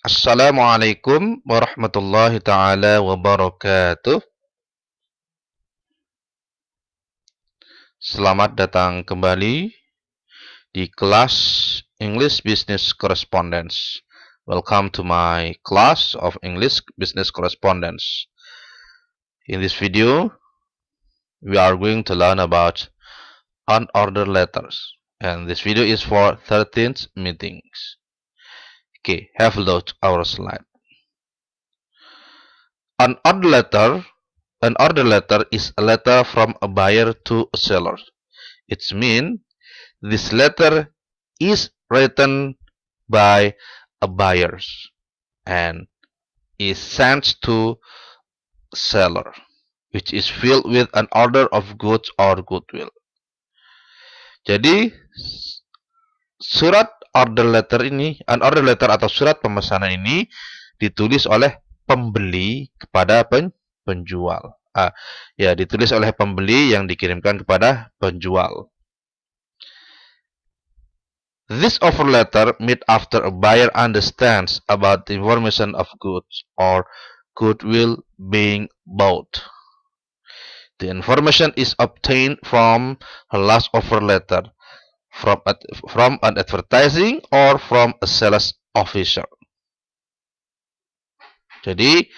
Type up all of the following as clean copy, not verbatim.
Assalamualaikum warahmatullahi taala wabarakatuh. Selamat datang kembali di kelas English Business Correspondence. Welcome to my class of English Business Correspondence. In this video, we are going to learn about unordered letters. And this video is for 13th meetings. Okay, have a look at our slide. An order letter is a letter from a buyer to a seller. It means this letter is written by a buyer and is sent to seller, which is filled with an order of goods or goodwill. Jadi surat order letter ini, an order letter atau surat pemesanan ini ditulis oleh pembeli kepada penjual. Ditulis oleh pembeli yang dikirimkan kepada penjual. This offer letter made after a buyer understands about the information of goods or goodwill being bought. The information is obtained from her last offer letter, from an advertising or from a sales officer. Jadi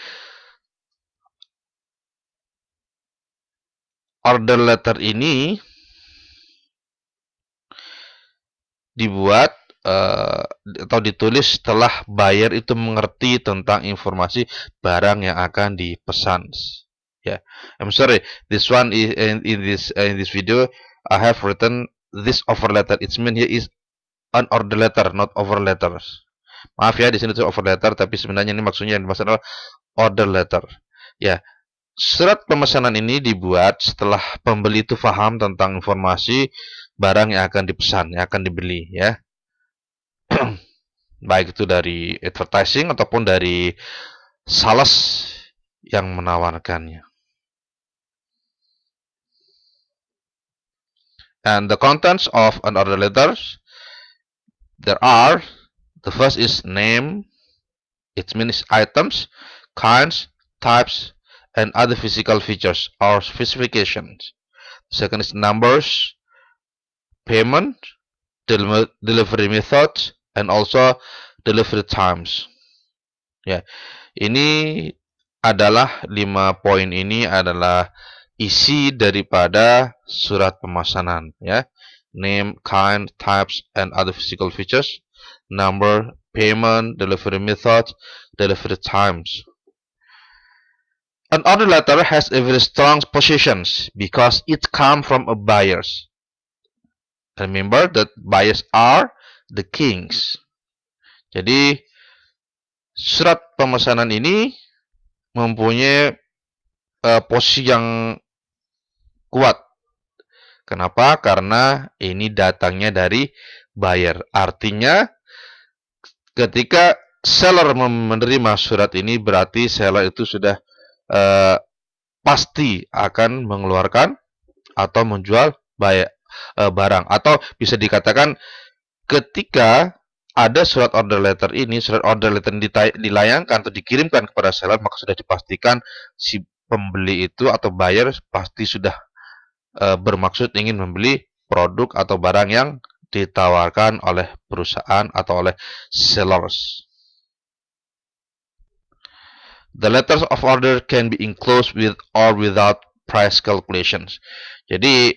order letter ini dibuat atau ditulis setelah buyer itu mengerti tentang informasi barang yang akan dipesan. Yeah, I'm sorry. This one is in this video I have written this offer letter. It means here is an order letter, not offer letters. Maaf ya, di sini tuh offer letter, tapi sebenarnya ini maksudnya yang dimaksud adalah order letter. Ya, surat pemesanan ini dibuat setelah pembeli itu paham tentang informasi barang yang akan dipesan, yang akan dibeli, ya. Baik itu dari advertising ataupun dari sales yang menawarkannya. And the contents of an order letter, there are, the first is name, it means items, kinds, types, and other physical features or specifications. Second is numbers, payment, delivery method, and also delivery times. Ya, ini adalah 5 poin ini adalah isi daripada surat pemesanan, ya. Name, kind, types, and other physical features, number, payment, delivery method, delivery times. An order letter has a very strong positions because it comes from a buyers. Remember that buyers are the kings. Jadi surat pemesanan ini mempunyai posisi yang kuat. Kenapa? Karena ini datangnya dari buyer. Artinya ketika seller menerima surat ini berarti seller itu sudah pasti akan mengeluarkan atau menjual barang, atau bisa dikatakan ketika ada surat order letter ini, surat order letter dilayangkan atau dikirimkan kepada seller, maka sudah dipastikan si pembeli itu atau buyer pasti sudah bermaksud ingin membeli produk atau barang yang ditawarkan oleh perusahaan atau oleh sellers. The letters of order can be enclosed with or without price calculations. Jadi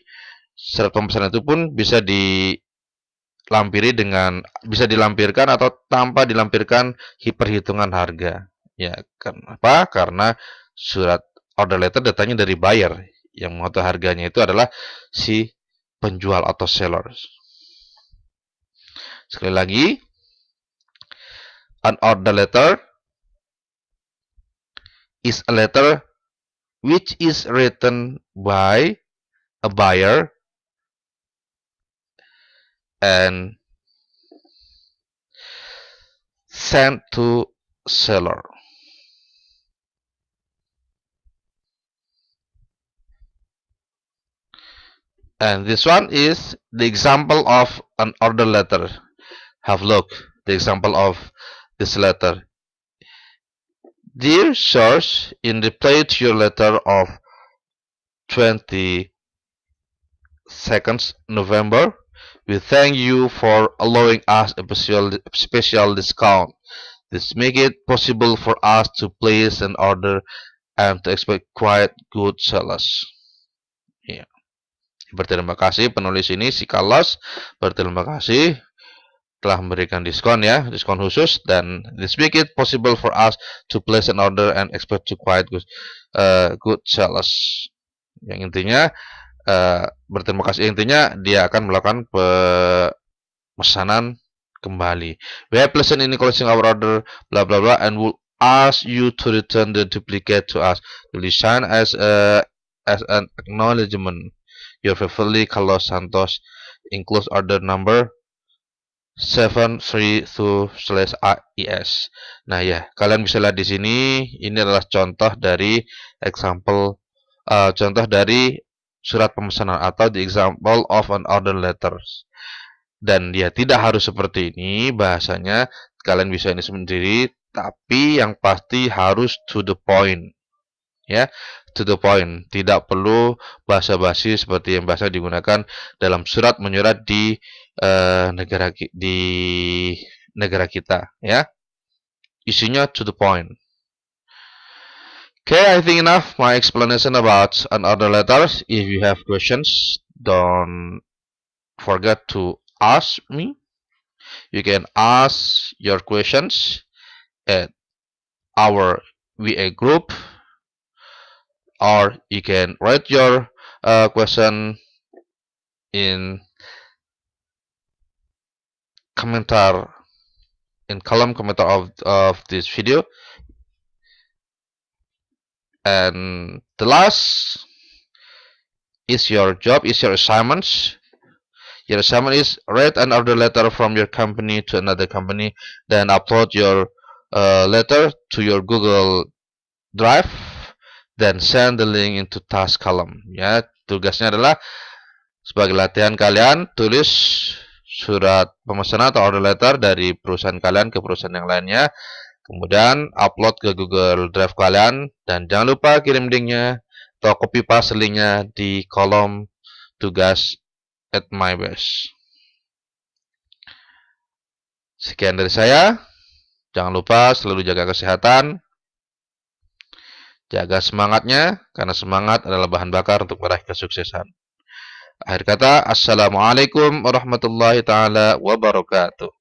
surat pemesanan itu pun bisa dilampirkan atau tanpa dilampirkan perhitungan harga. Ya, kenapa? Karena surat order letter datangnya dari buyer, yang mengatur harganya itu adalah si penjual atau seller. Sekali lagi, an order letter is a letter which is written by a buyer and sent to seller. And this one is the example of an order letter. Have a look, the example of this letter. Dear source, in reply to your letter of 22nd November, we thank you for allowing us a special discount. This make it possible for us to place an order and to expect quite good sales. Ya. Berterima kasih penulis ini si Carlos. Berterima kasih telah memberikan diskon ya, diskon khusus, dan this make it possible for us to place an order and expect to quite good sales. Yang intinya berterima kasih, intinya dia akan melakukan pemesanan kembali. We have pleasant in closing our order, blah blah blah, and will ask you to return the duplicate to us. Please sign as an acknowledgement. Your faithfully Carlos Santos, includes order number 732/IS. Nah ya, kalian bisa lihat di sini. Ini adalah contoh dari contoh dari surat pemesanan atau the example of an order letters. Dan ya tidak harus seperti ini bahasanya. Kalian bisa ini sendiri, tapi yang pasti harus to the point. Ya, to the point. Tidak perlu basa-basi seperti yang biasa digunakan dalam surat menyurat di negara kita, ya. Isinya to the point. Okay, I think enough my explanation about an order letters. If you have questions, don't forget to ask me. You can ask your questions at our VA group, or you can write your question in column commenter of this video. And the last is your job, is your assignments. Your assignment is write an order letter from your company to another company, then upload your letter to your Google Drive, then send the link into task column. Ya, tugasnya adalah sebagai latihan kalian tulis surat pemesanan atau order letter dari perusahaan kalian ke perusahaan yang lainnya, kemudian upload ke Google Drive kalian, dan jangan lupa kirim linknya atau copy paste linknya di kolom tugas at my best. Sekian dari saya. Jangan lupa selalu jaga kesehatan, jaga semangatnya, karena semangat adalah bahan bakar untuk meraih kesuksesan. Akhir kata, assalamualaikum warahmatullahi taala wabarakatuh.